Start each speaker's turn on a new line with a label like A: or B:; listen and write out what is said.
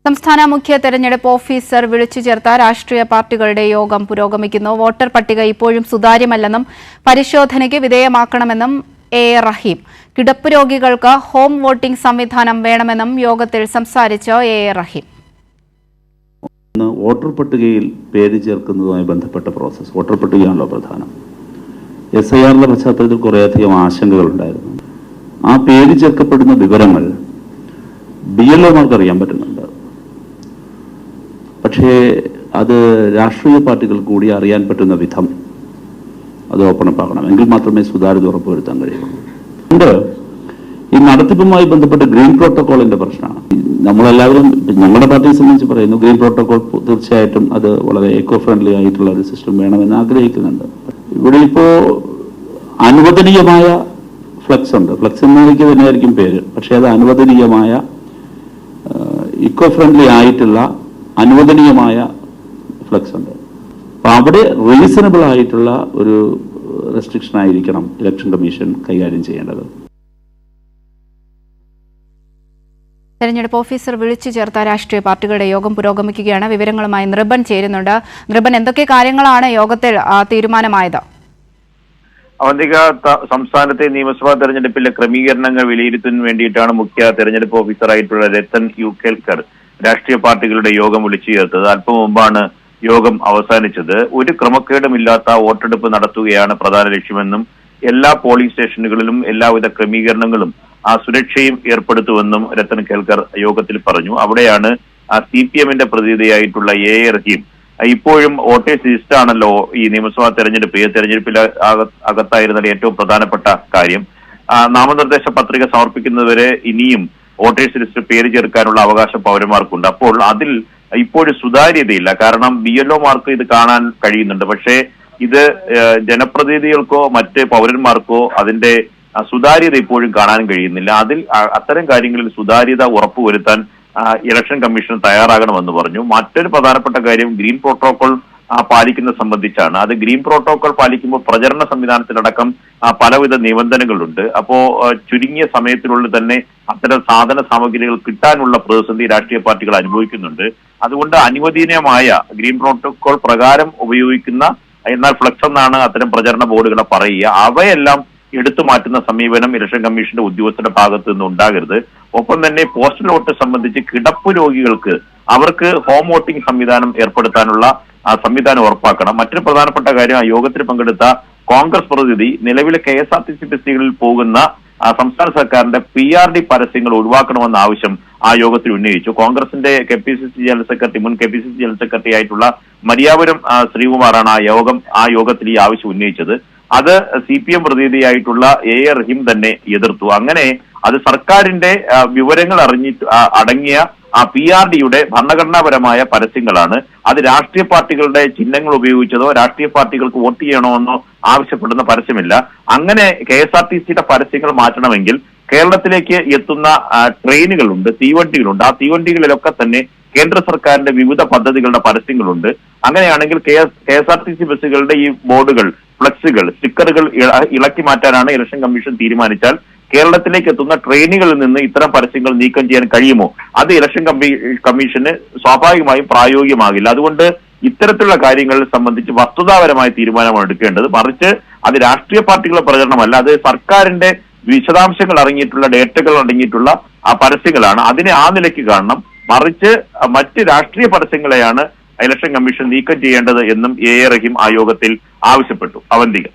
A: സംസ്ഥാന മുഖ്യ തെരഞ്ഞെടുപ്പ് ഓഫീസർ വിളിച്ചു ചേർത്ത രാഷ്ട്രീയ പാർട്ടികളുടെ യോഗം പുരോഗമിക്കുന്നു. വോട്ടർ പട്ടിക ഇപ്പോഴും സുതാര്യമല്ലെന്നും പരിശോധനയ്ക്ക് വിധേയമാക്കണമെന്നും എ റഹീം. കിടപ്പ് രോഗികൾക്ക് ഹോം വോട്ടിംഗ് സംവിധാനം വേണമെന്നും യോഗത്തിൽ സംസാരിച്ച എ റഹീം.
B: വോട്ടർ പട്ടികയിൽ പേര് ചേർക്കുന്നതുമായി ബന്ധപ്പെട്ട പ്രോസസ്, വോട്ടർ പട്ടികയാണല്ലോ പ്രധാനം. SIRന്റെ പശ്ചാത്തലത്തിൽ കുറേയധികം ആശങ്കകളുണ്ടായിരുന്നു. ആ പേര് ചേർക്കപ്പെടുന്ന വിവരങ്ങൾ BLOമാർക്ക് അറിയാൻ പറ്റുന്നുണ്ട്. പക്ഷേ അത് രാഷ്ട്രീയ പാർട്ടികൾ കൂടി അറിയാൻ പറ്റുന്ന വിധം അത് ഓപ്പണപ്പ് ആകണം. എങ്കിൽ മാത്രമേ സുതാര്യത ഉറപ്പുവരുത്താൻ കഴിയുള്ളൂ. അതുകൊണ്ട് ഈ നടത്തിപ്പുമായി ബന്ധപ്പെട്ട ഗ്രീൻ പ്രോട്ടോക്കോളിന്റെ പ്രശ്നമാണ്. നമ്മളെല്ലാവരും ഞങ്ങളുടെ പാർട്ടിയെ സംബന്ധിച്ച് പറയുന്നു, ഗ്രീൻ പ്രോട്ടോകോൾ തീർച്ചയായിട്ടും അത് വളരെ എക്കോ ഫ്രണ്ട്ലി ആയിട്ടുള്ള ഒരു സിസ്റ്റം വേണമെന്ന് ആഗ്രഹിക്കുന്നുണ്ട്. ഇവിടെ ഇപ്പോ അനുവദനീയമായ ഫ്ലക്സ് ഉണ്ട്. ഫ്ലക്സ് എന്നതിലേക്ക് തന്നെയായിരിക്കും പേര്. പക്ഷെ അത് അനുവദനീയമായ ഇക്കോ ഫ്രണ്ട്ലി ആയിട്ടുള്ള അനുവദനീയമായ ഫ്ലക്സ് ഉണ്ട്. അപ്പൊ അവിടെ റീസണബിൾ ആയിട്ടുള്ള ഒരു റെസ്ട്രിക്ഷൻ ആയിരിക്കണം ഇലക്ഷൻ കമ്മീഷൻ കൈകാര്യം ചെയ്യേണ്ടത്.
A: തെരഞ്ഞെടുപ്പ് ഓഫീസർ വിളിച്ചു ചേർത്ത രാഷ്ട്രീയ പാർട്ടികളുടെ യോഗം പുരോഗമിക്കുകയാണ്. വിവരങ്ങളുമായി നൃപൻ ചേരുന്നുണ്ട്. നൃപൻ, എന്തൊക്കെ കാര്യങ്ങളാണ് യോഗത്തിൽ തീരുമാനമായത്?
C: അവന്തിക, സംസ്ഥാനത്തെ നിയമസഭാ തെരഞ്ഞെടുപ്പിലെ ക്രമീകരണങ്ങൾ വിലയിരുത്തുന്നതിന് വേണ്ടിയിട്ടാണ് മുഖ്യ തെരഞ്ഞെടുപ്പ് ഓഫീസറായിട്ടുള്ള രത്തൻ യു കേൽക്കർ രാഷ്ട്രീയ പാർട്ടികളുടെ യോഗം വിളിച്ചു ചേർത്തത്. അല്പം മുമ്പാണ് യോഗം അവസാനിച്ചത്. ഒരു ക്രമക്കേടുമില്ലാത്ത വോട്ടെടുപ്പ് നടത്തുകയാണ് പ്രധാന ലക്ഷ്യമെന്നും എല്ലാ പോളിംഗ് സ്റ്റേഷനുകളിലും എല്ലാവിധ ക്രമീകരണങ്ങളും സുരക്ഷയും ഏർപ്പെടുത്തുമെന്നും രത്തൻ കേൽക്കർ യോഗത്തിൽ പറഞ്ഞു. അവിടെയാണ് CPMന്റെ പ്രതിനിധിയായിട്ടുള്ള എ റഹീം, ഇപ്പോഴും വോട്ടേഴ്സ് ലിസ്റ്റ് ആണല്ലോ ഈ നിയമസഭാ തെരഞ്ഞെടുപ്പിൽ അകത്തായിരുന്ന ഏറ്റവും പ്രധാനപ്പെട്ട കാര്യം. നാമനിർദ്ദേശ പത്രിക സംർപ്പിക്കുന്നതുവരെ ഇനിയും വോട്ടേഴ്സ് ലിസ്റ്റ് പേര് ചേർക്കാനുള്ള അവകാശം പൗരന്മാർക്കുണ്ട്. അപ്പോൾ അതിൽ ഇപ്പോഴും സുതാര്യതയില്ല. കാരണം BLOമാർക്ക് ഇത് കാണാൻ കഴിയുന്നുണ്ട്. പക്ഷേ ഇത് ജനപ്രതിനിധികൾക്കോ മറ്റ് പൗരന്മാർക്കോ അതിന്റെ സുതാര്യത ഇപ്പോഴും കാണാൻ കഴിയുന്നില്ല. അത്തരം കാര്യങ്ങളിൽ സുതാര്യത ഉറപ്പുവരുത്താൻ ഇലക്ഷൻ കമ്മീഷൻ തയ്യാറാകണമെന്ന് പറഞ്ഞു. മറ്റൊരു പ്രധാനപ്പെട്ട കാര്യം ഗ്രീൻ പ്രോട്ടോകോൾ പാലിക്കുന്ന സംബന്ധിച്ചാണ്. അത് ഗ്രീൻ പ്രോട്ടോകോൾ പാലിക്കുമ്പോൾ പ്രചരണ സംവിധാനത്തിലടക്കം പലവിധ നിബന്ധനകളുണ്ട്. അപ്പോ ചുരുങ്ങിയ സമയത്തിനുള്ളിൽ തന്നെ അത്തരം സാധന സാമഗ്രികൾ കിട്ടാനുള്ള പ്രതിസന്ധി രാഷ്ട്രീയ പാർട്ടികൾ അനുഭവിക്കുന്നുണ്ട്. അതുകൊണ്ട് അനുവദനീയമായ ഗ്രീൻ പ്രോട്ടോകോൾ പ്രകാരം ഉപയോഗിക്കുന്ന, എന്നാൽ ഫ്ലക്സ് എന്നാണ് അത്തരം പ്രചരണ ബോർഡുകളെ പറയുക, അവയെല്ലാം എടുത്തു മാറ്റുന്ന സമീപനം ഇലക്ഷൻ കമ്മീഷന്റെ ഉദ്യോഗസ്ഥരുടെ ഭാഗത്ത് നിന്ന് ഉണ്ടാകരുത്. ഒപ്പം തന്നെ പോസ്റ്റൽ വോട്ട് സംബന്ധിച്ച് കിടപ്പ് രോഗികൾക്ക് അവർക്ക് ഹോം വോട്ടിംഗ് സംവിധാനം ഏർപ്പെടുത്താനുള്ള സംവിധാനം ഉറപ്പാക്കണം. മറ്റൊരു പ്രധാനപ്പെട്ട കാര്യം, ആ യോഗത്തിൽ പങ്കെടുത്ത കോൺഗ്രസ് പ്രതിനിധി നിലവിലെ KSRTC ബസ്സുകളിൽ പോകുന്ന സംസ്ഥാന സർക്കാരിന്റെ PRD പരസ്യങ്ങൾ ഒഴിവാക്കണമെന്ന ആവശ്യം ആ യോഗത്തിൽ ഉന്നയിച്ചു. കോൺഗ്രസിന്റെ മുൻ KPCC ജനറൽ സെക്രട്ടറി ആയിട്ടുള്ള മരിയാപുരം ശ്രീകുമാറാണ് ആ യോഗത്തിൽ ഈ ആവശ്യം ഉന്നയിച്ചത്. അത് CPM പ്രതിനിധിയായിട്ടുള്ള എ റഹീം തന്നെ എതിർത്തു. അങ്ങനെ അത് സർക്കാരിന്റെ വിവരങ്ങൾ അടങ്ങിയ PRDയുടെ ഭരണഘടനാപരമായ പരസ്യങ്ങളാണ്. അത് രാഷ്ട്രീയ പാർട്ടികളുടെ ചിഹ്നങ്ങൾ ഉപയോഗിച്ചതോ രാഷ്ട്രീയ പാർട്ടികൾക്ക് വോട്ട് ചെയ്യണമെന്നോ ആവശ്യപ്പെടുന്ന പരസ്യമില്ല. അങ്ങനെ KSRTCയുടെ പരസ്യങ്ങൾ മാറ്റണമെങ്കിൽ കേരളത്തിലേക്ക് എത്തുന്ന ട്രെയിനുകളുണ്ട്, തീവണ്ടികളുണ്ട്. ആ തീവണ്ടികളിലൊക്കെ തന്നെ കേന്ദ്ര സർക്കാരിന്റെ വിവിധ പദ്ധതികളുടെ പരസ്യങ്ങളുണ്ട്. അങ്ങനെയാണെങ്കിൽ KSRTC ബസ്സുകളുടെ ഈ ബോർഡുകൾ, ഫ്ലക്സുകൾ, സ്റ്റിക്കറുകൾ ഇളക്കി മാറ്റാനാണ് ഇലക്ഷൻ കമ്മീഷൻ തീരുമാനിച്ചാൽ കേരളത്തിലേക്ക് എത്തുന്ന ട്രെയിനുകളിൽ നിന്ന് ഇത്തരം പരസ്യങ്ങൾ നീക്കം ചെയ്യാൻ കഴിയുമോ? അത് ഇലക്ഷൻ കമ്മീഷന് സ്വാഭാവികമായും പ്രായോഗികമാകില്ല. അതുകൊണ്ട് ഇത്തരത്തിലുള്ള കാര്യങ്ങൾ സംബന്ധിച്ച് വസ്തുതാപരമായ തീരുമാനമാണ് എടുക്കേണ്ടത്. മറിച്ച് അത് രാഷ്ട്രീയ പാർട്ടികളുടെ പ്രചരണമല്ല, അത് സർക്കാരിന്റെ വിശദാംശങ്ങൾ അടങ്ങിയിട്ടുള്ള, ഡേറ്റകൾ അടങ്ങിയിട്ടുള്ള പരസ്യങ്ങളാണ്. അതിനെ ആ നിലയ്ക്ക് കാണണം. മറിച്ച് മറ്റ് രാഷ്ട്രീയ പരസ്യങ്ങളെയാണ് ഇലക്ഷൻ കമ്മീഷൻ നീക്കം ചെയ്യേണ്ടത് എന്നും എ റഹീം ആ യോഗത്തിൽ ആവശ്യപ്പെട്ടു. അവന്തിക.